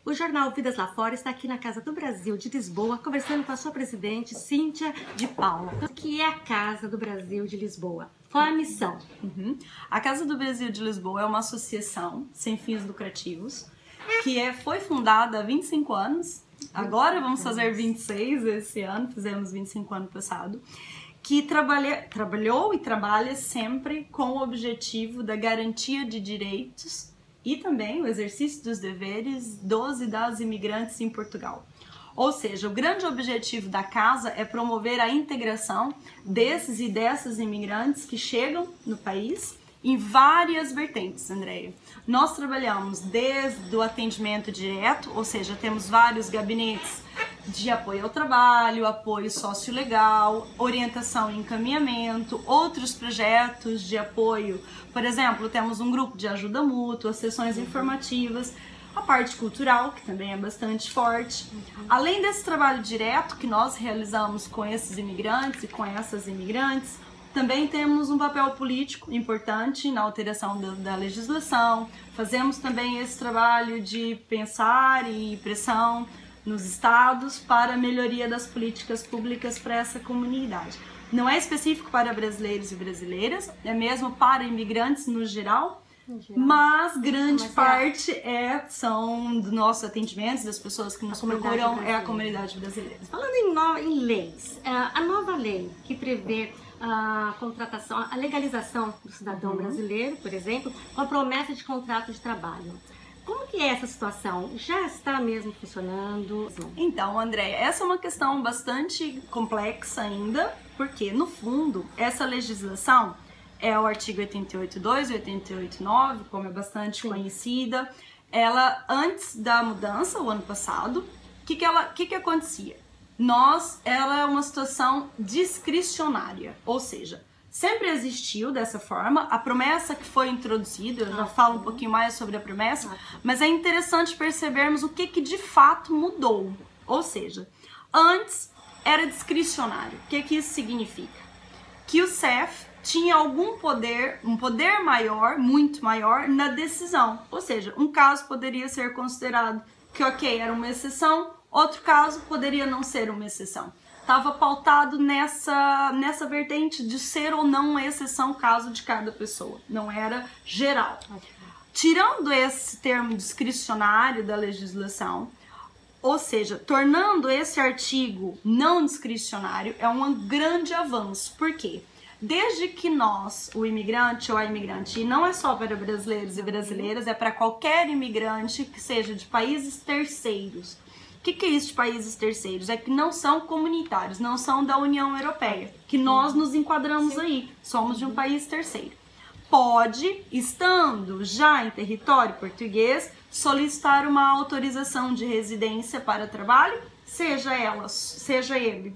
O Jornal Vidas Lá Fora está aqui na Casa do Brasil de Lisboa, conversando com a sua presidente, Cíntia de Paula. O que é a Casa do Brasil de Lisboa? Qual é a missão? A Casa do Brasil de Lisboa é uma associação sem fins lucrativos que foi fundada há 25 anos. Agora vamos fazer 26 esse ano, fizemos 25 ano passado. Que trabalhou e trabalha sempre com o objetivo da garantia de direitos e também o exercício dos deveres dos e das imigrantes em Portugal. Ou seja, o grande objetivo da casa é promover a integração desses e dessas imigrantes que chegam no país em várias vertentes, Andréia. Nós trabalhamos desde o atendimento direto, ou seja, temos vários gabinetes de apoio ao trabalho, apoio sociolegal, orientação e encaminhamento, outros projetos de apoio. Por exemplo, temos um grupo de ajuda mútua, sessões informativas, a parte cultural, que também é bastante forte. Além desse trabalho direto que nós realizamos com esses imigrantes e com essas imigrantes, também temos um papel político importante na alteração da legislação. Fazemos também esse trabalho de pensar e pressão nos estados para a melhoria das políticas públicas para essa comunidade. Não é específico para brasileiros e brasileiras, é mesmo para imigrantes no geral, mas grande parte são dos nossos atendimentos, das pessoas que nos procuram, é a comunidade brasileira. Falando em leis, a nova lei que prevê a contratação, a legalização do cidadão brasileiro, por exemplo, com a promessa de contrato de trabalho. Como que é essa situação? Já está mesmo funcionando? Então, Andréia, essa é uma questão bastante complexa ainda, porque, no fundo, essa legislação é o artigo 88.2 e 88.9, como é bastante conhecida. Ela, antes da mudança, o ano passado, o que acontecia? Ela é uma situação discricionária, ou seja, sempre existiu dessa forma, a promessa que foi introduzida, eu já falo um pouquinho mais sobre a promessa, mas é interessante percebermos o que de fato mudou. Ou seja, antes era discricionário. O que isso significa? Que o CEF tinha algum poder, um poder maior, muito maior, na decisão. Ou seja, um caso poderia ser considerado que, ok, era uma exceção, outro caso poderia não ser uma exceção. Estava pautado nessa vertente de ser ou não uma exceção caso de cada pessoa, não era geral. Tirando esse termo discricionário da legislação, ou seja, tornando esse artigo não discricionário, é um grande avanço. Por quê? Desde que nós, o imigrante ou a imigrante, e não é só para brasileiros e brasileiras, é para qualquer imigrante que seja de países terceiros. O que é isso de países terceiros? É que não são comunitários, não são da União Europeia, que nós nos enquadramos aí, somos de um país terceiro. Pode, estando já em território português, solicitar uma autorização de residência para trabalho, seja ele,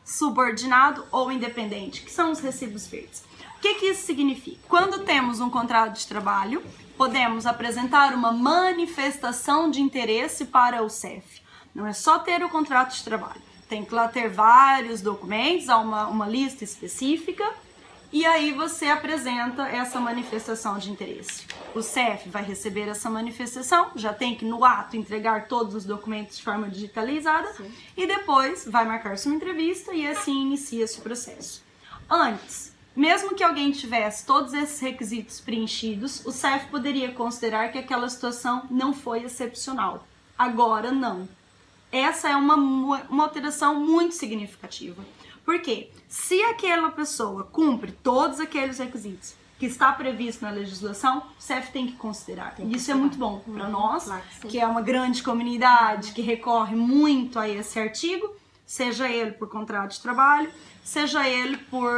subordinado ou independente, que são os recibos verdes. O que isso significa? Quando temos um contrato de trabalho, podemos apresentar uma manifestação de interesse para o CEF. Não é só ter o contrato de trabalho, tem que lá ter vários documentos, há uma lista específica, e aí você apresenta essa manifestação de interesse. O CEF vai receber essa manifestação, já tem que no ato entregar todos os documentos de forma digitalizada, e depois vai marcar sua entrevista e assim inicia-se o processo. Antes, mesmo que alguém tivesse todos esses requisitos preenchidos, o CEF poderia considerar que aquela situação não foi excepcional. Agora não. Essa é uma alteração muito significativa. Por quê? Se aquela pessoa cumpre todos aqueles requisitos que está previsto na legislação, o CEF tem que considerar. E isso é muito bom para nós, que é uma grande comunidade que recorre muito a esse artigo, seja ele por contrato de trabalho, seja ele por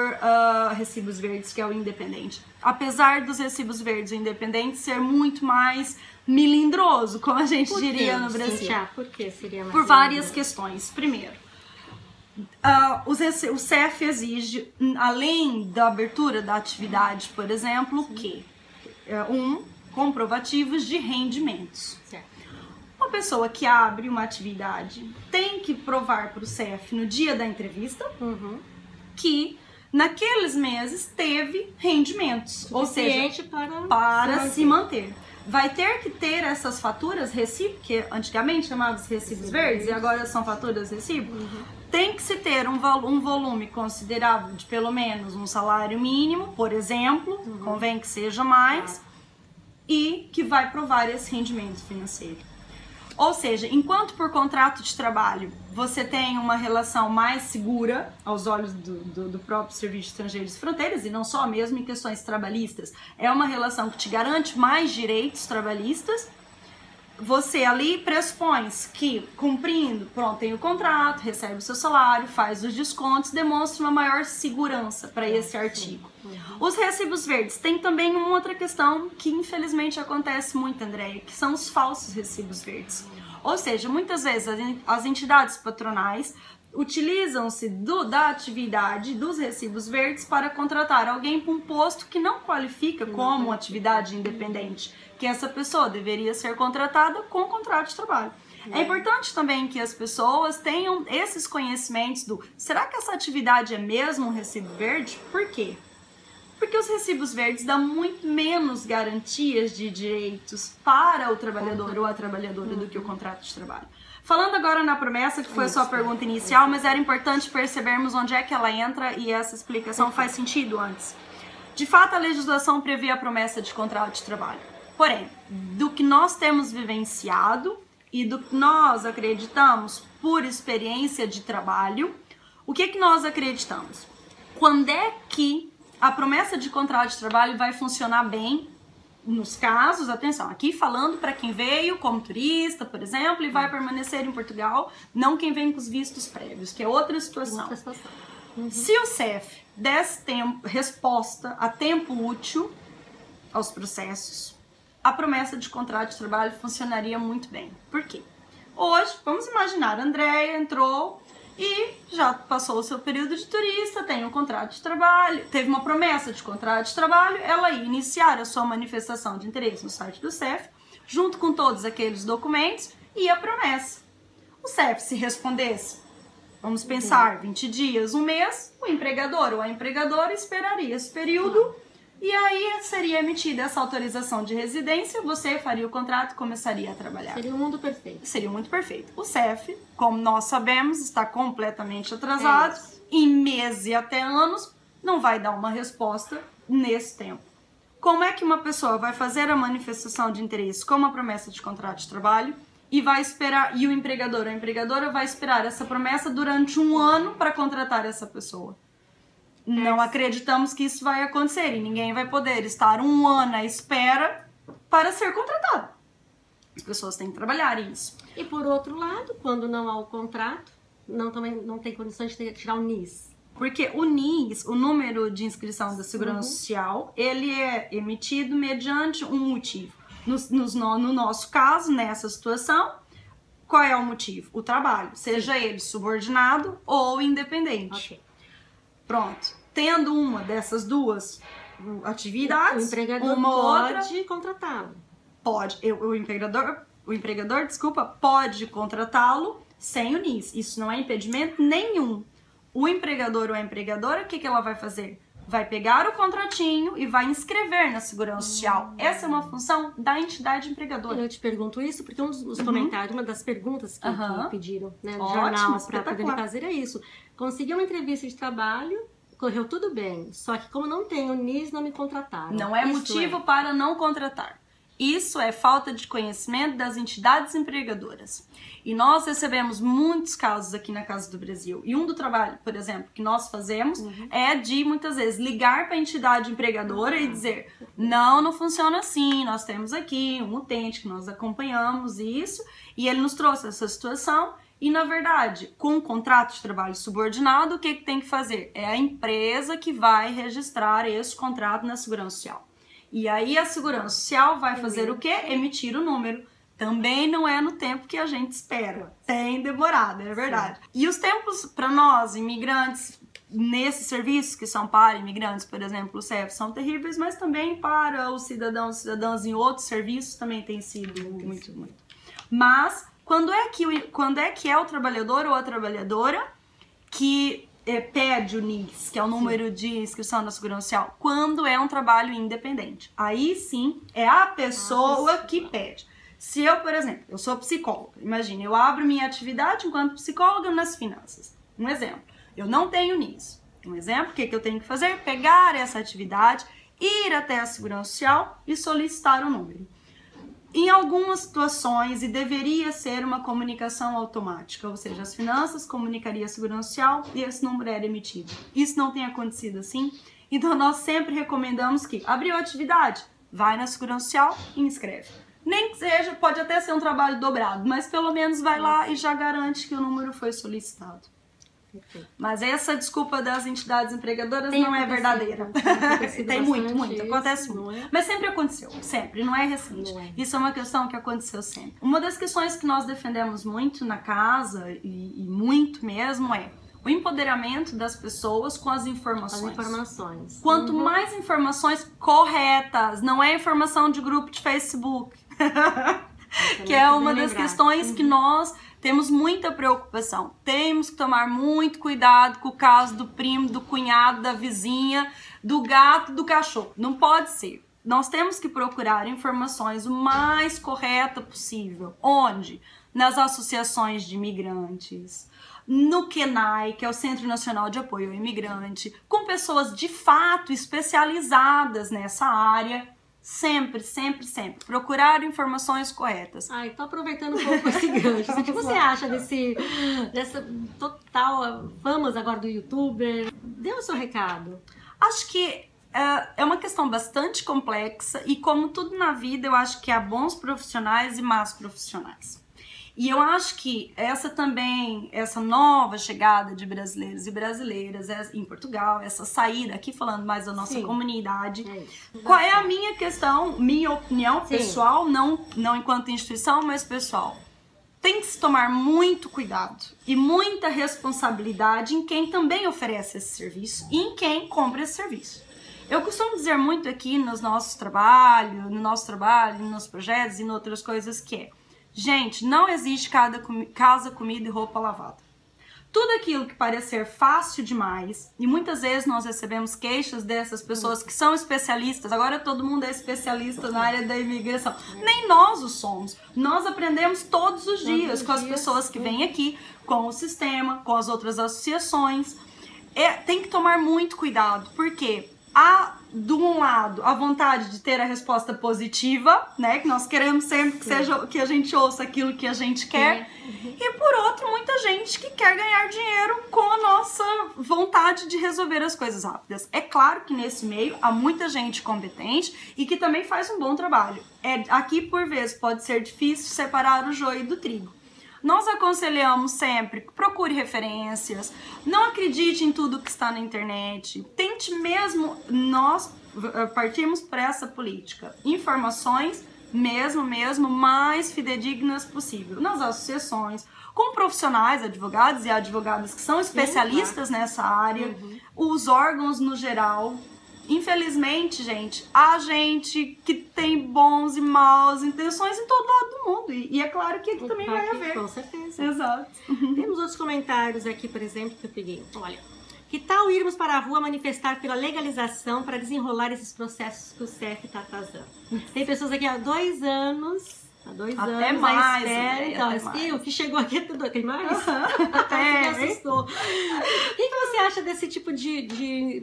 recibos verdes, que é o independente. Apesar dos recibos verdes e independentes ser muito mais melindroso, como a gente diria no Brasil. Por que seria mais por várias questões. Primeiro, o CEF exige, além da abertura da atividade, por exemplo, que comprovativos de rendimentos. Uma pessoa que abre uma atividade tem que provar para o CEF no dia da entrevista que naqueles meses teve rendimentos, ou seja, para se manter. vai ter que ter essas faturas recibo, que antigamente chamavam-se recibos verdes e agora são faturas recibo. Tem que se ter um volume considerável de pelo menos um salário mínimo, por exemplo, convém que seja mais, e que vai provar esse rendimento financeiro. Ou seja, enquanto por contrato de trabalho você tem uma relação mais segura aos olhos do próprio Serviço de Estrangeiros e Fronteiras, e não só mesmo em questões trabalhistas, é uma relação que te garante mais direitos trabalhistas, você ali pressupõe que, cumprindo, pronto, tem o contrato, recebe o seu salário, faz os descontos, demonstra uma maior segurança para esse artigo. Os recibos verdes tem também uma outra questão que infelizmente acontece muito, Andréia, que são os falsos recibos verdes. Ou seja, muitas vezes as entidades patronais utilizam-se da atividade dos recibos verdes para contratar alguém para um posto que não qualifica como atividade independente, que essa pessoa deveria ser contratada com contrato de trabalho. É importante também que as pessoas tenham esses conhecimentos será que essa atividade é mesmo um recibo verde? Por quê? Porque os recibos verdes dão muito menos garantias de direitos para o trabalhador ou a trabalhadora do que o contrato de trabalho. Falando agora na promessa, que foi a sua pergunta inicial, mas era importante percebermos onde é que ela entra e essa explicação faz sentido antes. De fato, a legislação prevê a promessa de contrato de trabalho. Porém, do que nós temos vivenciado e do que nós acreditamos por experiência de trabalho, o que nós acreditamos? Quando é que a promessa de contrato de trabalho vai funcionar bem nos casos, atenção, aqui falando para quem veio como turista, por exemplo, e vai permanecer em Portugal, não quem vem com os vistos prévios, que é outra situação. Se o CEF desse resposta a tempo útil aos processos, a promessa de contrato de trabalho funcionaria muito bem. Por quê? Hoje, vamos imaginar, a Andréia entrou e já passou o seu período de turista, tem um contrato de trabalho, teve uma promessa de contrato de trabalho, ela ia iniciar a sua manifestação de interesse no site do CEF, junto com todos aqueles documentos e a promessa. O CEF, se respondesse, vamos pensar, 20 dias, um mês, o empregador ou a empregadora esperaria esse período e aí seria emitida essa autorização de residência, você faria o contrato e começaria a trabalhar. Seria um mundo perfeito. Seria muito perfeito. O CEF, como nós sabemos, está completamente atrasado, em meses e até anos, não vai dar uma resposta nesse tempo. Como é que uma pessoa vai fazer a manifestação de interesse com uma promessa de contrato de trabalho e vai esperar, e o empregador ou a empregadora vai esperar essa promessa durante um ano para contratar essa pessoa? Não acreditamos que isso vai acontecer e ninguém vai poder estar um ano à espera para ser contratado. As pessoas têm que trabalhar isso. E por outro lado, quando não há o contrato, também não tem condições de tirar o NIS. Porque o NIS, o número de inscrição da Segurança Social, ele é emitido mediante um motivo. No nosso caso, nessa situação, qual é o motivo? O trabalho, seja ele subordinado ou independente. Pronto. Tendo uma dessas duas atividades, o empregador uma pode contratá-lo. Pode. O empregador, pode contratá-lo sem o NIS. Isso não é impedimento nenhum. O empregador ou a empregadora, o que ela vai fazer? Vai pegar o contratinho e vai inscrever na Segurança Social. Essa é uma função da entidade empregadora. Eu te pergunto isso porque um dos comentários, uma das perguntas que pediram no jornal para poder fazer é isso. Consegui uma entrevista de trabalho, correu tudo bem, só que como não tenho NIS, não me contrataram. Não é motivo para não contratar. Isso é falta de conhecimento das entidades empregadoras. E nós recebemos muitos casos aqui na Casa do Brasil. E um do trabalho, por exemplo, que nós fazemos é de, muitas vezes, ligar para a entidade empregadora e dizer não funciona assim, nós temos aqui um utente que nós acompanhamos isso, e ele nos trouxe essa situação. E, na verdade, com o contrato de trabalho subordinado, o que tem que fazer? É a empresa que vai registrar esse contrato na Segurança Social. E aí a Segurança Social vai fazer o quê? Emitir o número. Também não é no tempo que a gente espera. Tem demorado, é verdade. Sim. E os tempos para nós, imigrantes, nesses serviços que são para imigrantes, por exemplo, o CEF, são terríveis, mas também para os cidadãos e cidadãs em outros serviços também tem sido muito. Mas quando é que é o trabalhador ou a trabalhadora que pede o NIS, que é o número de inscrição da Segurança Social, quando é um trabalho independente. Aí sim, é a pessoa que pede. Se eu, por exemplo, eu sou psicóloga, imagine, eu abro minha atividade enquanto psicóloga nas finanças. Um exemplo, eu não tenho NIS. Um exemplo, o que eu tenho que fazer? Pegar essa atividade, ir até a Segurança Social e solicitar o número. Em algumas situações, e deveria ser uma comunicação automática, ou seja, as finanças comunicariam a Segurança Social e esse número era emitido. Isso não tem acontecido assim, então nós sempre recomendamos que abriu a atividade, vai na Segurança Social e inscreve. Nem que seja, pode até ser um trabalho dobrado, mas pelo menos vai lá e já garante que o número foi solicitado. Mas essa desculpa das entidades empregadoras não é verdadeira. Tem muito, acontece muito. Mas sempre aconteceu, sempre, não é recente. Isso é uma questão que aconteceu sempre. Uma das questões que nós defendemos muito na casa, e muito mesmo, é o empoderamento das pessoas com as informações. Quanto mais informações corretas, não é informação de grupo de Facebook, que é uma das questões que nós temos muita preocupação. Temos que tomar muito cuidado com o caso do primo, do cunhado, da vizinha, do gato, do cachorro. Não pode ser. Nós temos que procurar informações o mais correta possível. Onde? Nas associações de imigrantes, no CNAI, que é o Centro Nacional de Apoio ao Imigrante, com pessoas de fato especializadas nessa área. Sempre, sempre, sempre. Procurar informações corretas. Ai, tô aproveitando um pouco esse gancho. O que você acha dessa total fama agora do youtuber? Dê o seu recado. Acho que é uma questão bastante complexa e, como tudo na vida, eu acho que há bons profissionais e más profissionais. E eu acho que essa nova chegada de brasileiros e brasileiras em Portugal, essa saída, aqui falando mais da nossa comunidade, qual é a minha questão, minha opinião pessoal, não enquanto instituição, mas pessoal. Tem que se tomar muito cuidado e muita responsabilidade em quem também oferece esse serviço e em quem compra esse serviço. Eu costumo dizer muito aqui no nosso trabalho, nos projetos e em outras coisas que gente, não existe casa, comida e roupa lavada. Tudo aquilo que parecer fácil demais, e muitas vezes nós recebemos queixas dessas pessoas que são especialistas, agora todo mundo é especialista na área da imigração. Nem nós o somos. Nós aprendemos todos os dias com as pessoas que vêm aqui, com o sistema, com as outras associações. Tem que tomar muito cuidado, porque há, de um lado, a vontade de ter a resposta positiva, né? Que nós queremos sempre que a gente ouça aquilo que a gente quer. E, por outro, muita gente que quer ganhar dinheiro com a nossa vontade de resolver as coisas rápidas. É claro que nesse meio há muita gente competente e que também faz um bom trabalho. Aqui, por vezes, pode ser difícil separar o joio do trigo. Nós aconselhamos sempre, procure referências, não acredite em tudo que está na internet, tente mesmo, nós partimos para essa política, informações mesmo mais fidedignas possível, nas associações, com profissionais, advogados e advogadas que são especialistas nessa área, os órgãos no geral. Infelizmente, gente, há gente que tem bons e maus intenções em todo lado do mundo. E é claro que aqui também vai haver. Com certeza. Exato. Temos outros comentários aqui, por exemplo, que eu peguei. Olha, que tal irmos para a rua manifestar pela legalização para desenrolar esses processos que o CEF está atrasando? Tem pessoas aqui há 2 anos... Há 2 anos, mais, então, o que chegou aqui é tudo. Tem mais? Até me assustou. O que você acha desse tipo de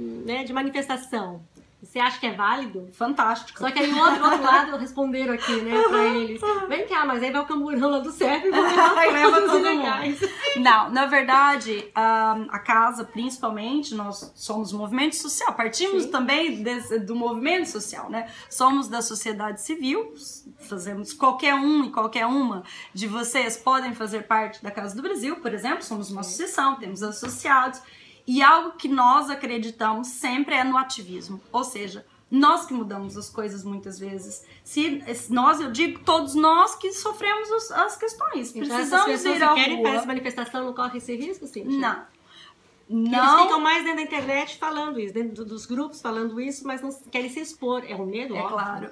manifestação? Você acha que é válido? Fantástico. Só que aí, do outro lado, responderam aqui, né, pra eles. Vem cá, mas aí vai o camburão lá do CEF e leva todos os legais. Não, na verdade, a casa, principalmente, nós somos um movimento social. Partimos também do movimento social, né? Somos da sociedade civil, fazemos qualquer um e qualquer uma de vocês podem fazer parte da Casa do Brasil, por exemplo. Somos uma associação, temos associados. E algo que nós acreditamos sempre é no ativismo, ou seja, nós que mudamos as coisas muitas vezes. Eu digo todos nós que sofremos as questões, então, precisamos ir à rua. Querem fazer essa manifestação, não corre esse risco, sim? Não. Eles ficam mais dentro da internet falando isso, dentro dos grupos falando isso, mas não querem se expor. É um medo, óbvio. Claro.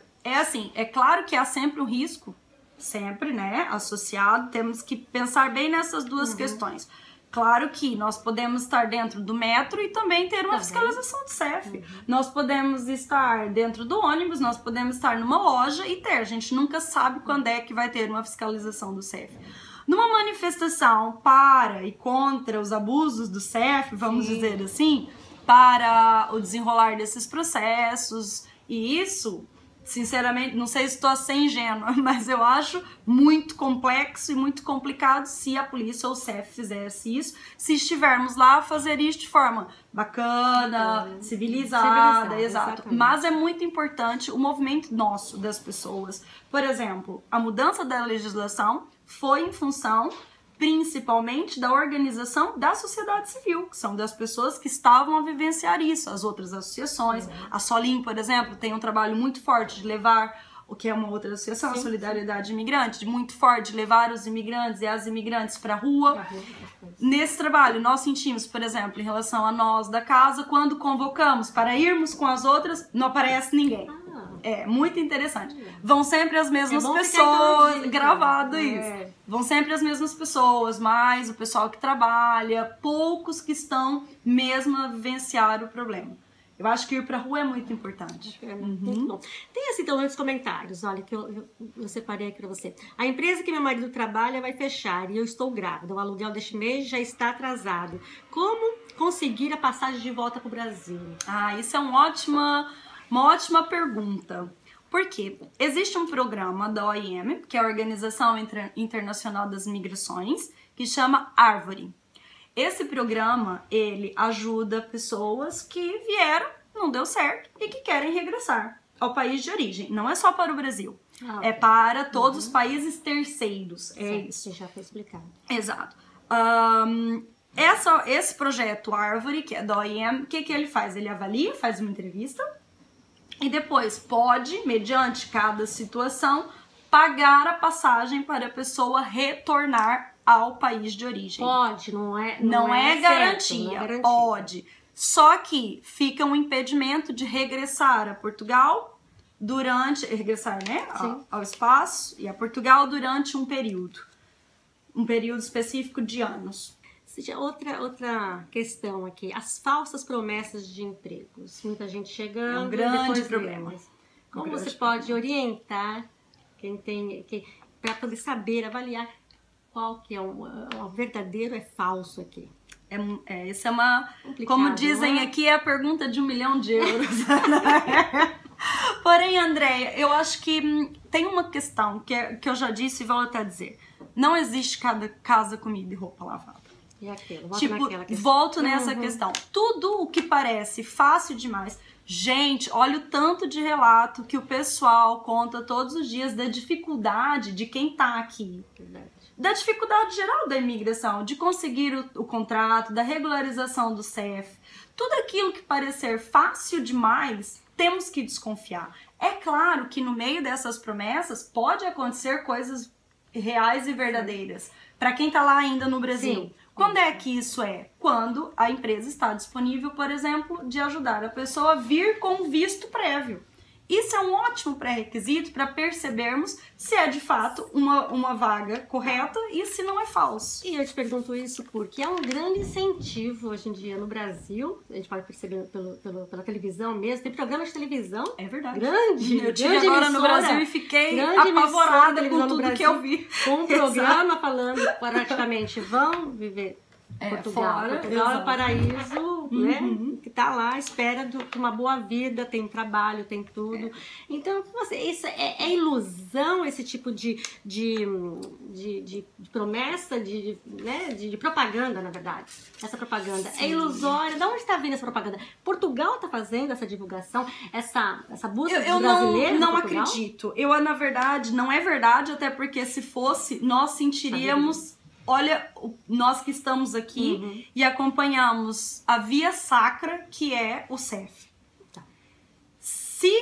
É claro que há sempre um risco, sempre, né, associado. Temos que pensar bem nessas duas questões. Claro que nós podemos estar dentro do metro e também ter uma fiscalização do CEF. Nós podemos estar dentro do ônibus, nós podemos estar numa loja e ter. A gente nunca sabe quando é que vai ter uma fiscalização do CEF. Numa manifestação para e contra os abusos do CEF, vamos dizer assim, para o desenrolar desses processos, e isso... Sinceramente, não sei se estou a ser ingênua, mas eu acho muito complexo e muito complicado se a polícia ou o CEF fizesse isso, se estivermos lá a fazer isso de forma bacana, civilizada, exato. Exatamente. Mas é muito importante o movimento nosso, das pessoas. Por exemplo, a mudança da legislação foi em função principalmente da organização da sociedade civil, que são das pessoas que estavam a vivenciar isso, as outras associações. A Solim, por exemplo, tem um trabalho muito forte de levar, o que é uma outra associação, a Solidariedade Imigrante, muito forte de levar os imigrantes e as imigrantes para a rua. Nesse trabalho, nós sentimos, por exemplo, em relação a nós da casa, quando convocamos para irmos com as outras, não aparece ninguém. É muito interessante. Vão sempre as mesmas pessoas, gravado isso. Vão sempre as mesmas pessoas, mais o pessoal que trabalha, poucos que estão mesmo a vivenciar o problema. Eu acho que ir pra rua é muito importante. Muito bom. Tem assim, então, uns comentários, olha, que eu separei aqui pra você. A empresa que meu marido trabalha vai fechar e eu estou grávida. O aluguel deste mês já está atrasado. Como conseguir a passagem de volta pro Brasil? Isso é uma ótima pergunta. Porque existe um programa da OIM, que é a Organização Internacional das Migrações, que chama Árvore. Esse programa, ele ajuda pessoas que vieram, não deu certo, e que querem regressar ao país de origem. Não é só para o Brasil, é para todos os países terceiros. É isso. Já foi explicado. Exato. Esse projeto Árvore, que é da OIM, o que ele faz? Ele avalia, faz uma entrevista, e depois pode, mediante cada situação, pagar a passagem para a pessoa retornar ao país de origem. Pode, não é garantia. Certo, pode. Só que fica um impedimento de regressar a Portugal regressar, né, ao espaço e a Portugal durante um período específico de anos. Outra questão aqui, as falsas promessas de empregos. Muita gente chegando. É um grande problema. Como você pode orientar para poder saber, avaliar qual que é o verdadeiro é falso aqui? Isso é uma... Como dizem aqui, é a pergunta de 1 milhão de euros. Porém, Andréia, eu acho que tem uma questão que eu já disse e volto a dizer. Não existe cada casa, comida e roupa lavada. E aquilo, volto nessa questão. Tudo o que parece fácil demais. Gente, olha o tanto de relato que o pessoal conta todos os dias da dificuldade de quem tá aqui. Da dificuldade geral da imigração, de conseguir o contrato, da regularização do CEF. Tudo aquilo que parecer fácil demais, temos que desconfiar. É claro que no meio dessas promessas pode acontecer coisas reais e verdadeiras. Para quem tá lá ainda no Brasil. Sim. Quando é que isso é? Quando a empresa está disponível, por exemplo, de ajudar a pessoa a vir com visto prévio. Isso é um ótimo pré-requisito para percebermos se é de fato uma vaga correta e se não é falso. E eu te pergunto isso porque é um grande incentivo hoje em dia no Brasil, a gente pode perceber pela televisão mesmo, tem programas de televisão. É verdade. Grande. Eu estive agora no Brasil e fiquei apavorada com tudo que eu vi. Com um programa falando praticamente, vão viver Portugal. Portugal é o paraíso, né? Que tá lá à espera de uma boa vida, tem trabalho, tem tudo. Então, isso é ilusão, esse tipo de promessa, de propaganda, na verdade. Essa propaganda é ilusória. De onde está vindo essa propaganda? Portugal está fazendo essa divulgação, essa busca de brasileiros? Eu não acredito. Na verdade, não é verdade, até porque se fosse, nós sentiríamos... Olha, nós que estamos aqui e acompanhamos a via sacra que é o CEF. Se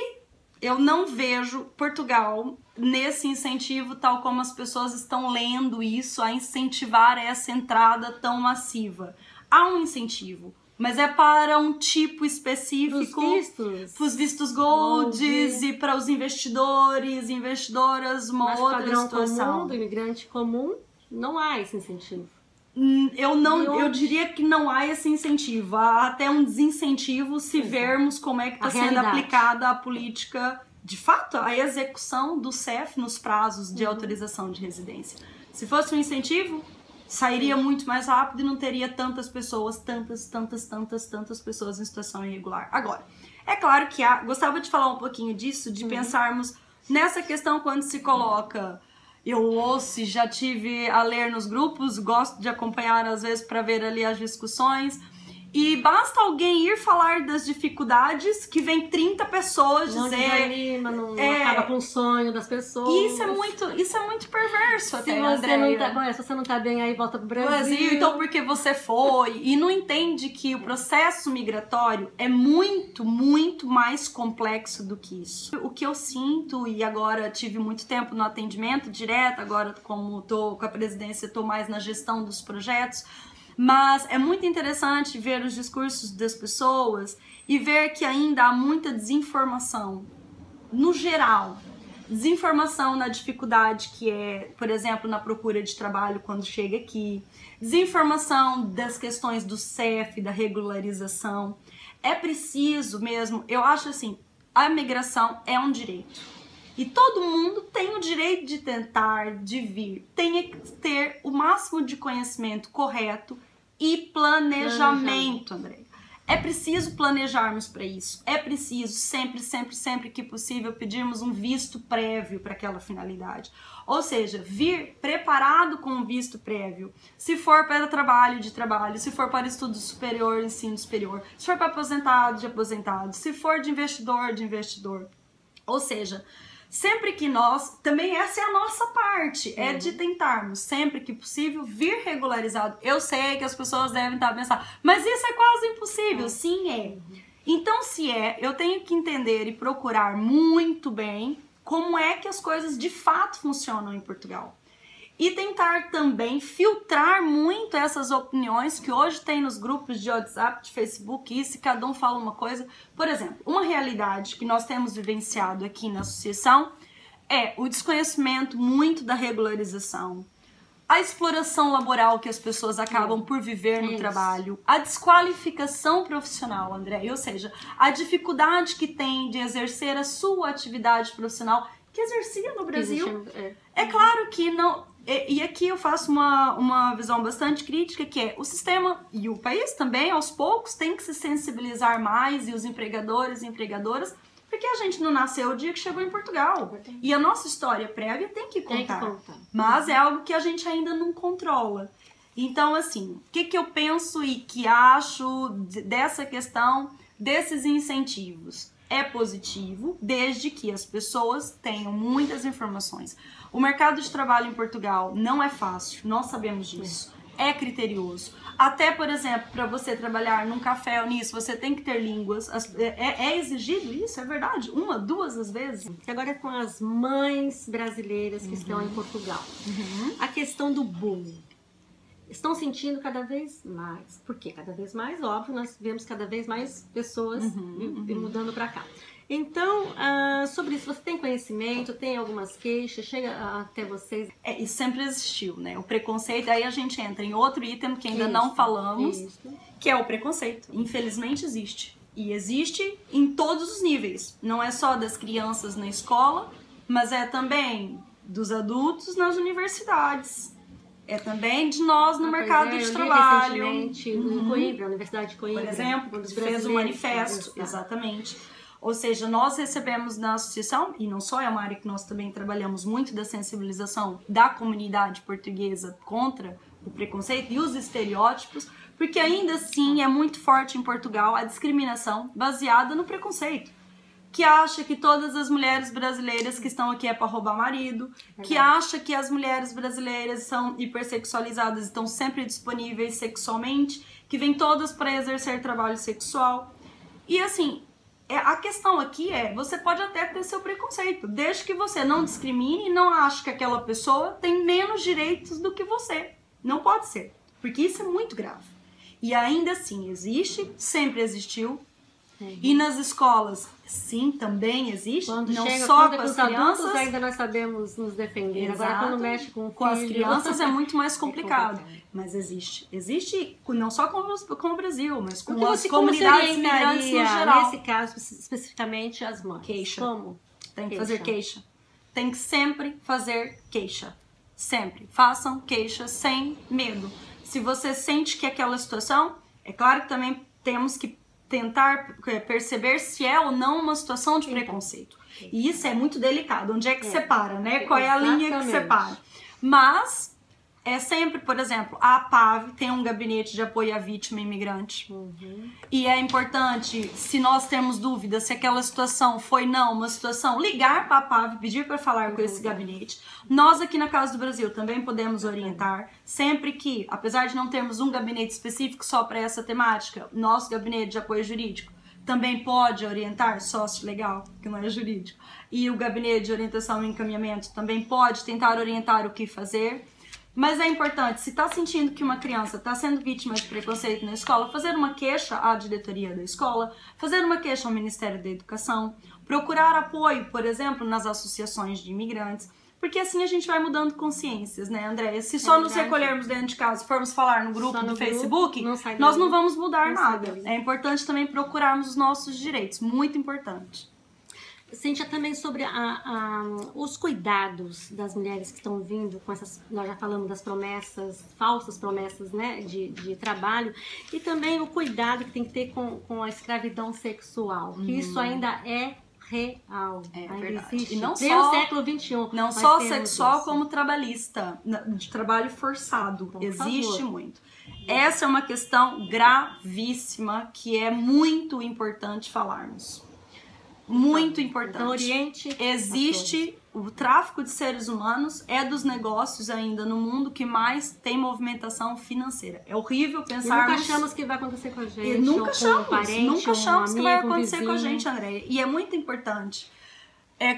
eu não vejo Portugal nesse incentivo, tal como as pessoas estão lendo isso, a incentivar essa entrada tão massiva. Há um incentivo, mas é para um tipo específico, para os vistos golds e para os investidores, investidoras, uma outra situação. Comum, do imigrante comum, não há esse incentivo. Eu diria que não há esse incentivo, há até um desincentivo se vermos como é que está sendo aplicada a política, de fato, a execução do CEF nos prazos de autorização de residência. Se fosse um incentivo, sairia muito mais rápido e não teria tantas pessoas, tantas pessoas em situação irregular. Agora, é claro que gostava de falar um pouquinho disso, de pensarmos nessa questão quando se coloca... Eu ouço, já tive a ler nos grupos, gosto de acompanhar às vezes para ver ali as discussões. E basta alguém ir falar das dificuldades que vem 30 pessoas não dizer... Desanima, não acaba com o sonho das pessoas. Isso é muito perverso até, se você não tá bem aí, volta pro Brasil. Então porque você foi e não entende que o processo migratório é muito, muito mais complexo do que isso. O que eu sinto, e agora tive muito tempo no atendimento direto, agora como tô com a presidência, tô mais na gestão dos projetos, mas é muito interessante ver os discursos das pessoas e ver que ainda há muita desinformação, no geral. Desinformação na dificuldade que é, por exemplo, na procura de trabalho quando chega aqui. Desinformação das questões do CEF, da regularização. É preciso mesmo, eu acho assim, a migração é um direito. E todo mundo tem o direito de tentar, de vir. Tem que ter o máximo de conhecimento correto e planejamento, André. É preciso planejarmos para isso. É preciso sempre que possível pedirmos um visto prévio para aquela finalidade. Ou seja, vir preparado com um visto prévio. Se for para trabalho, de trabalho. Se for para estudo superior, ensino superior. Se for para aposentado, de aposentado. Se for de investidor, de investidor. Ou seja... Sempre que nós, também essa é a nossa parte, é de tentarmos, sempre que possível, vir regularizado. Eu sei que as pessoas devem estar pensando, mas isso é quase impossível. Sim, é. Então, se é, eu tenho que entender e procurar muito bem como é que as coisas de fato funcionam em Portugal. E tentar também filtrar muito essas opiniões que hoje tem nos grupos de WhatsApp, de Facebook, isso, e cada um fala uma coisa. Por exemplo, uma realidade que nós temos vivenciado aqui na associação é o desconhecimento muito da regularização, a exploração laboral que as pessoas acabam por viver no trabalho, a desqualificação profissional, André, ou seja, a dificuldade que tem de exercer a sua atividade profissional que exercia no Brasil. É claro que não... E aqui eu faço uma visão bastante crítica, que é o sistema e o país também, aos poucos, tem que se sensibilizar mais, e os empregadores e empregadoras, porque a gente não nasceu o dia que chegou em Portugal. E a nossa história prévia tem que contar. Mas é algo que a gente ainda não controla. Então, assim, o que eu penso e que acho dessa questão, desses incentivos? É positivo, desde que as pessoas tenham muitas informações. O mercado de trabalho em Portugal não é fácil, nós sabemos disso. É criterioso. Até, por exemplo, para você trabalhar num café ou nisso, você tem que ter línguas. É exigido isso, é verdade? 1, 2 às vezes. Agora com as mães brasileiras que estão em Portugal. A questão do bullying. Estão sentindo cada vez mais. Por quê? Cada vez mais, óbvio, nós vemos cada vez mais pessoas mudando para cá. Então, sobre isso, você tem conhecimento, tem algumas queixas, chega até vocês? Isso sempre existiu, né? O preconceito, aí a gente entra em outro item que ainda não falamos, que é o preconceito. Infelizmente existe. E existe em todos os níveis. Não é só das crianças na escola, mas é também dos adultos nas universidades. É também de nós no mercado de trabalho. Recentemente, em Coimbra, a Universidade de Coimbra, por exemplo, fez um manifesto, exatamente. Ou seja, nós recebemos na associação, e não só, é uma área que nós também trabalhamos muito da sensibilização da comunidade portuguesa contra o preconceito e os estereótipos, porque ainda assim é muito forte em Portugal a discriminação baseada no preconceito. Que acha que todas as mulheres brasileiras que estão aqui é para roubar marido, que acha que as mulheres brasileiras são hipersexualizadas, estão sempre disponíveis sexualmente, que vêm todas para exercer trabalho sexual. E assim, a questão aqui é, você pode até ter seu preconceito, desde que você não discrimine e não ache que aquela pessoa tem menos direitos do que você. Não pode ser, porque isso é muito grave. E ainda assim existe, sempre existiu, E nas escolas, sim, também existe. Quando não chega só com as os crianças, adultos, ainda nós sabemos nos defender. Exato. Agora, quando mexe com as filho, crianças é muito mais complicado. complicado. Mas existe não só com o Brasil, mas com Como as você comunidades imigrantes no geral. Nesse caso, especificamente as mães. Queixa. Como? Tem que fazer queixa. Tem que sempre fazer queixa. Sempre. Façam queixa sem medo. Se você sente que aquela situação, é claro que também temos que tentar perceber se é ou não uma situação de preconceito. E isso é muito delicado. Onde é que separa, né? Qual é a linha que separa? Mas é sempre, por exemplo, a APAV tem um gabinete de apoio à vítima imigrante. E é importante, se nós temos dúvidas se aquela situação foi não uma situação, ligar para a APAV, pedir para falar com esse gabinete. Nós aqui na Casa do Brasil também podemos orientar, sempre que, apesar de não termos um gabinete específico só para essa temática, nosso gabinete de apoio jurídico também pode orientar sócio legal, que não é jurídico, e o gabinete de orientação e encaminhamento também pode tentar orientar o que fazer. Mas é importante, se está sentindo que uma criança está sendo vítima de preconceito na escola, fazer uma queixa à diretoria da escola, fazer uma queixa ao Ministério da Educação, procurar apoio, por exemplo, nas associações de imigrantes, porque assim a gente vai mudando consciências, né, Andréia? Se só nos recolhermos dentro de casa, formos falar no grupo do Facebook, nós não vamos mudar nada. É importante também procurarmos os nossos direitos, muito importante. Cíntia, também sobre os cuidados das mulheres que estão vindo com essas, nós já falamos das promessas, falsas promessas, né, de trabalho, e também o cuidado que tem que ter com a escravidão sexual, que isso ainda é real, ainda verdade. existe. E não desde só o século XXI. Não só sexual, como trabalhista, de trabalho forçado, existe muito. Essa é uma questão gravíssima que é muito importante falarmos. Muito importante. Então, Oriente. Existe o tráfico de seres humanos, é dos negócios ainda no mundo que mais tem movimentação financeira. É horrível pensar. Nunca achamos que vai acontecer com a gente. Nunca achamos, nunca achamos que vai acontecer com a gente, Andréia. E é muito importante.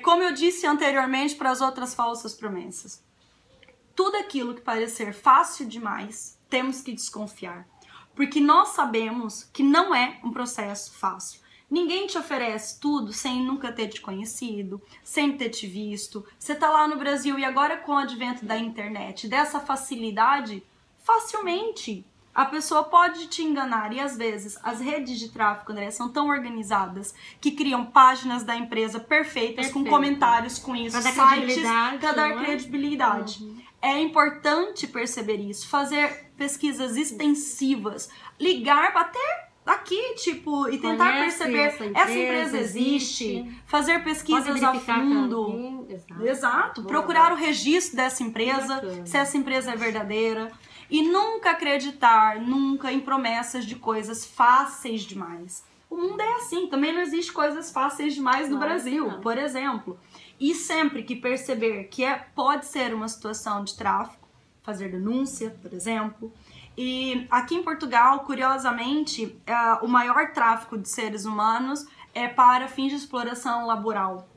Como eu disse anteriormente para as outras falsas promessas, tudo aquilo que parecer fácil demais, temos que desconfiar. Porque nós sabemos que não é um processo fácil. Ninguém te oferece tudo sem nunca ter te conhecido, sem ter te visto. Você tá lá no Brasil e agora com o advento da internet, dessa facilidade, facilmente a pessoa pode te enganar. E às vezes as redes de tráfico, André, são tão organizadas que criam páginas da empresa perfeitas com comentários com isso, sites para dar credibilidade. É importante perceber isso, fazer pesquisas extensivas, ligar até aqui, tipo, e tentar perceber essa empresa existe, fazer pesquisas a fundo. Exato. Procurar o registro dessa empresa, se essa empresa é verdadeira. E nunca acreditar, nunca em promessas de coisas fáceis demais. O mundo é assim, também não existe coisas fáceis demais no Brasil, por exemplo. E sempre que perceber que pode ser uma situação de tráfico, fazer denúncia, por exemplo. E aqui em Portugal, curiosamente, o maior tráfico de seres humanos é para fins de exploração laboral.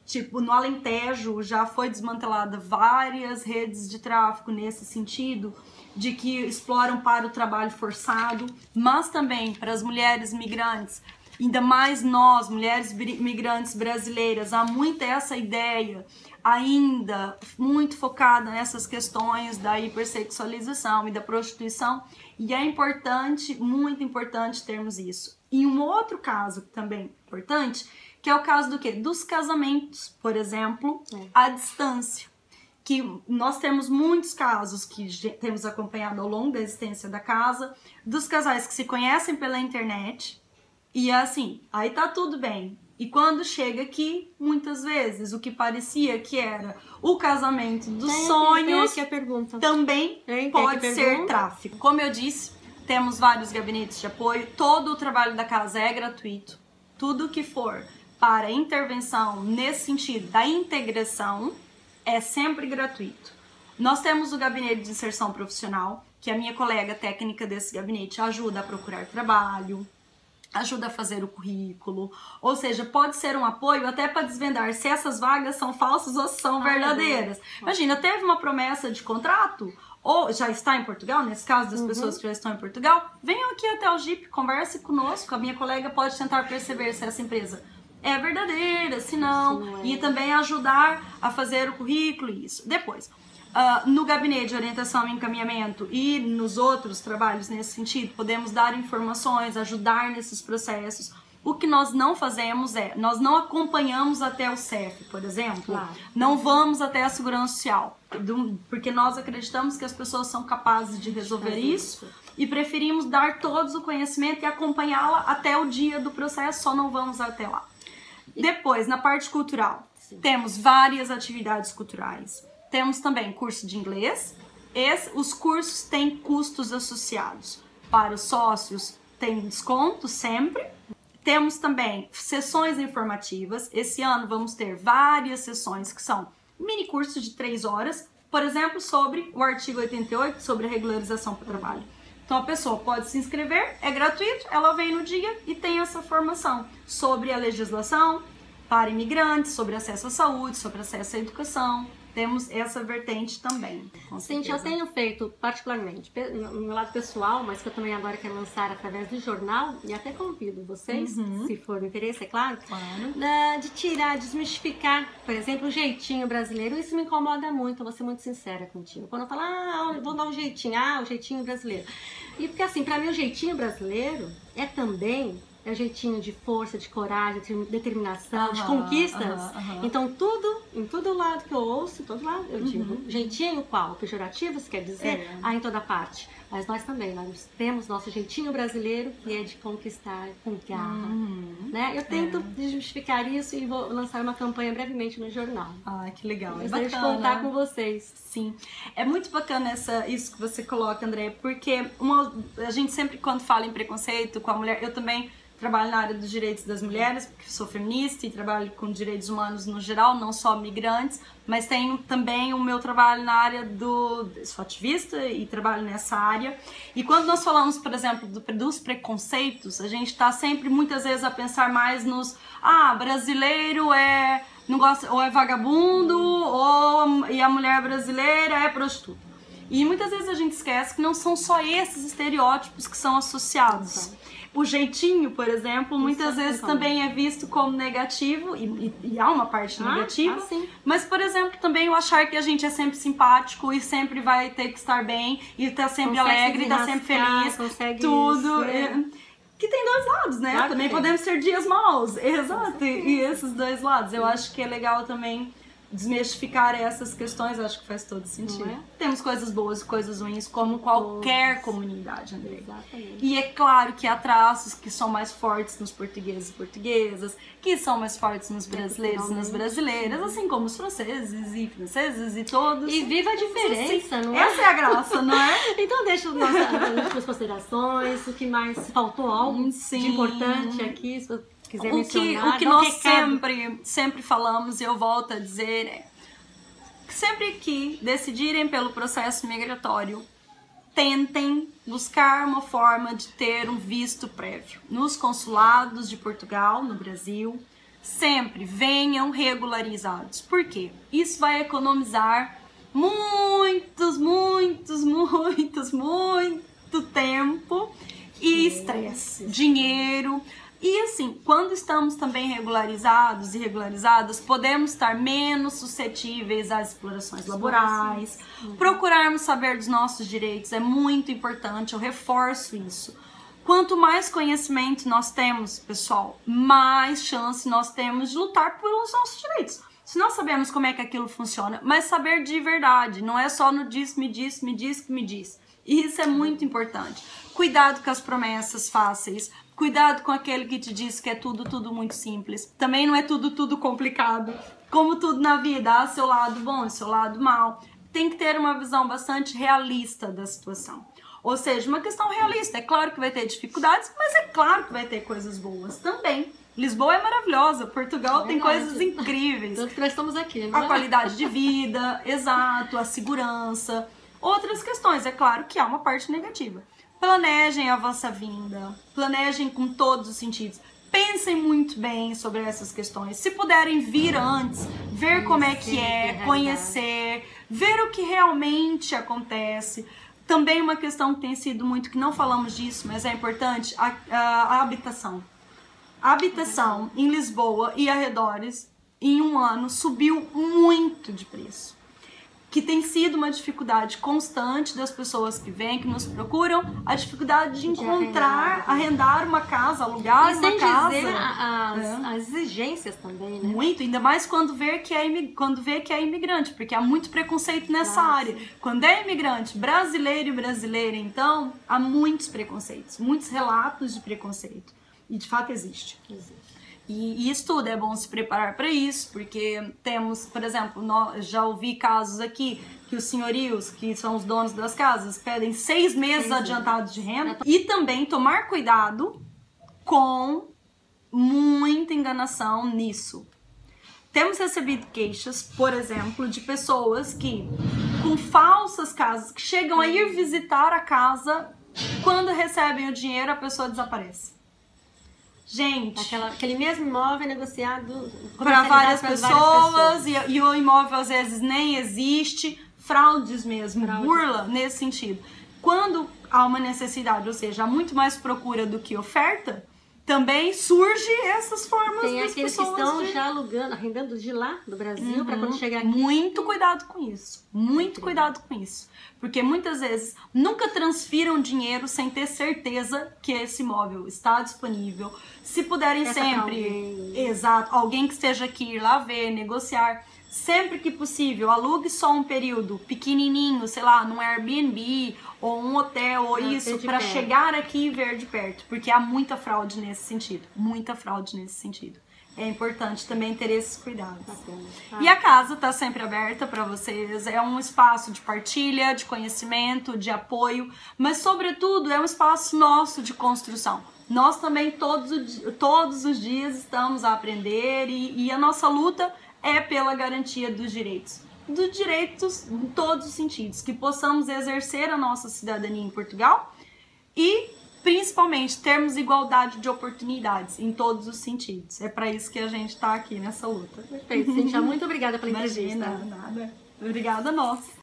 Tipo, no Alentejo já foi desmantelada várias redes de tráfico nesse sentido, de que exploram para o trabalho forçado, mas também para as mulheres migrantes, ainda mais nós, mulheres migrantes brasileiras, há muito essa ideia ainda muito focada nessas questões da hipersexualização e da prostituição, e é importante, muito importante termos isso. E um outro caso também importante, que é o caso do quê? Dos casamentos, por exemplo, à distância. Que nós temos muitos casos que temos acompanhado ao longo da existência da casa, dos casais que se conhecem pela internet, e assim, aí tá tudo bem. E quando chega aqui, muitas vezes, o que parecia que era o casamento dos sonhos também pode ser tráfico. Como eu disse, temos vários gabinetes de apoio, todo o trabalho da casa é gratuito. Tudo que for para intervenção nesse sentido da integração é sempre gratuito. Nós temos o gabinete de inserção profissional, que a minha colega técnica desse gabinete ajuda a procurar trabalho, ajuda a fazer o currículo, ou seja, pode ser um apoio até para desvendar se essas vagas são falsas ou são verdadeiras. Imagina, teve uma promessa de contrato, ou já está em Portugal, nesse caso das pessoas que já estão em Portugal, venham aqui até o GIP, converse conosco, a minha colega pode tentar perceber se essa empresa é verdadeira, se não, e também ajudar a fazer o currículo e isso. Depois, no gabinete de orientação e encaminhamento e nos outros trabalhos nesse sentido, podemos dar informações, ajudar nesses processos. O que nós não fazemos nós não acompanhamos até o CEF, por exemplo, não vamos até a Segurança Social, porque nós acreditamos que as pessoas são capazes de resolver isso e preferimos dar todos o conhecimento e acompanhá-la até o dia do processo, só não vamos até lá. Depois, na parte cultural, temos várias atividades culturais. Temos também curso de inglês. Os cursos têm custos associados. Para os sócios, tem desconto sempre. Temos também sessões informativas. Esse ano vamos ter várias sessões que são mini cursos de 3 horas, por exemplo, sobre o artigo 88, sobre a regularização para o trabalho. Então a pessoa pode se inscrever, é gratuito, ela vem no dia e tem essa formação sobre a legislação para imigrantes, sobre acesso à saúde, sobre acesso à educação. Temos essa vertente também. Sim, eu tenho feito particularmente no meu lado pessoal, mas que eu também agora quero lançar através do jornal, e até convido vocês, se for do interesse, é claro, de tirar, desmistificar, por exemplo, o jeitinho brasileiro. Isso me incomoda muito, eu vou ser muito sincera contigo. Quando eu falo, vou dar um jeitinho, o jeitinho brasileiro. E porque assim, pra mim o jeitinho brasileiro é também o jeitinho de força, de coragem, de determinação, de conquistas. Então em todo lado que eu ouço, todo lado eu digo, jeitinho qual? Pejorativo, quer dizer? Em toda parte. Mas nós também, nós temos nosso jeitinho brasileiro, que é de conquistar com garra. Né? Eu tento desmistificar isso e vou lançar uma campanha brevemente no jornal. Que legal. Gostaria de contar com vocês. Sim. É muito bacana isso que você coloca, André, porque a gente sempre, quando fala em preconceito com a mulher, eu também trabalho na área dos direitos das mulheres, porque sou feminista e trabalho com direitos humanos no geral, não só migrantes, mas tenho também o meu trabalho na área sou ativista e trabalho nessa área. E quando nós falamos, por exemplo, dos preconceitos, a gente está sempre, muitas vezes, a pensar mais nos brasileiro não gosta, ou é vagabundo, e a mulher brasileira é prostituta. E muitas vezes a gente esquece que não são só esses estereótipos que são associados. O jeitinho, por exemplo, muitas vezes também é visto como negativo, e há uma parte negativa, mas, por exemplo, também o achar que a gente é sempre simpático e sempre vai ter que estar bem, e tá sempre alegre, tá sempre feliz, tudo. Que tem dois lados, né? Claro, também podemos ter dias maus, exato, e esses dois lados. Eu acho que é legal também desmistificar essas questões, acho que faz todo sentido. Temos coisas boas e coisas ruins, como qualquer comunidade, André. Exatamente. E é claro que há traços que são mais fortes nos portugueses e portuguesas, que são mais fortes nos brasileiros e nas brasileiras, assim como os franceses e todos. E viva a diferença, não é? Essa é a graça, não é? Então deixa as considerações, o que mais faltou, algo de importante aqui, o que nós sempre falamos, e eu volto a dizer, é que sempre que decidirem pelo processo migratório, tentem buscar uma forma de ter um visto prévio. Nos consulados de Portugal, no Brasil, sempre venham regularizados. Por quê? Isso vai economizar muito tempo e estresse, dinheiro. E assim, quando estamos também regularizados e regularizadas, podemos estar menos suscetíveis às explorações laborais. Procurarmos saber dos nossos direitos é muito importante, eu reforço isso. Quanto mais conhecimento nós temos, pessoal, mais chance nós temos de lutar pelos nossos direitos. Se nós sabemos como é que aquilo funciona, mas saber de verdade, não é só no diz, me diz, me diz que me diz. E isso é muito importante. Cuidado com as promessas fáceis. Cuidado com aquele que te diz que é tudo muito simples. Também não é tudo complicado. Como tudo na vida, há seu lado bom e seu lado mal. Tem que ter uma visão bastante realista da situação. Ou seja, uma questão realista. É claro que vai ter dificuldades, mas é claro que vai ter coisas boas também. Lisboa é maravilhosa, Portugal tem coisas incríveis. Tanto que nós estamos aqui, né? A qualidade de vida, exato, a segurança. Outras questões, é claro que há uma parte negativa. Planejem a vossa vinda, planejem com todos os sentidos. Pensem muito bem sobre essas questões. Se puderem vir antes, ver como é que é, conhecer, ver o que realmente acontece. Também uma questão que tem sido muito, que não falamos disso, mas é importante, a habitação. A habitação em Lisboa e arredores, em um ano, subiu muito de preço. Que tem sido uma dificuldade constante das pessoas que vêm, que nos procuram, a dificuldade de encontrar, arrendar uma casa, alugar uma casa. E sem dizer as exigências também, né? Muito, ainda mais quando vê que é imigrante, porque há muito preconceito nessa área. Quando é imigrante brasileiro e brasileira, então, há muitos preconceitos, muitos relatos de preconceito. E de fato existe. E isso tudo é bom se preparar para isso, porque temos, por exemplo, já ouvi casos aqui que os senhorios, que são os donos das casas, pedem 6 meses adiantados de renda. E também tomar cuidado com muita enganação nisso. Temos recebido queixas, por exemplo, de pessoas que, com falsas casas, que chegam a ir visitar a casa, quando recebem o dinheiro, a pessoa desaparece. Gente, aquele mesmo imóvel negociado para várias pessoas e o imóvel às vezes nem existe, fraudes mesmo, burla nesse sentido. Quando há uma necessidade, ou seja, há muito mais procura do que oferta, também surge essas formas Tem das aqueles pessoas que estão já alugando, arrendando de lá, do Brasil, para quando chegar aqui. Muito cuidado com isso, muito cuidado com isso. Porque muitas vezes nunca transfiram dinheiro sem ter certeza que esse imóvel está disponível. Se puderem sempre, exato, alguém que esteja aqui, ir lá ver, negociar. Sempre que possível, alugue só um período pequenininho, sei lá, num Airbnb ou um hotel ou isso, para chegar aqui e ver de perto. Porque há muita fraude nesse sentido, muita fraude nesse sentido. É importante também ter esses cuidados. E a casa está sempre aberta para vocês, é um espaço de partilha, de conhecimento, de apoio, mas sobretudo é um espaço nosso de construção. Nós também todos os dias estamos a aprender e a nossa luta é pela garantia dos direitos em todos os sentidos, que possamos exercer a nossa cidadania em Portugal e principalmente termos igualdade de oportunidades em todos os sentidos. É para isso que a gente está aqui nessa luta. Perfeito, Cíntia, muito obrigada pela entrevista. Imagina, nada. Obrigada a nós.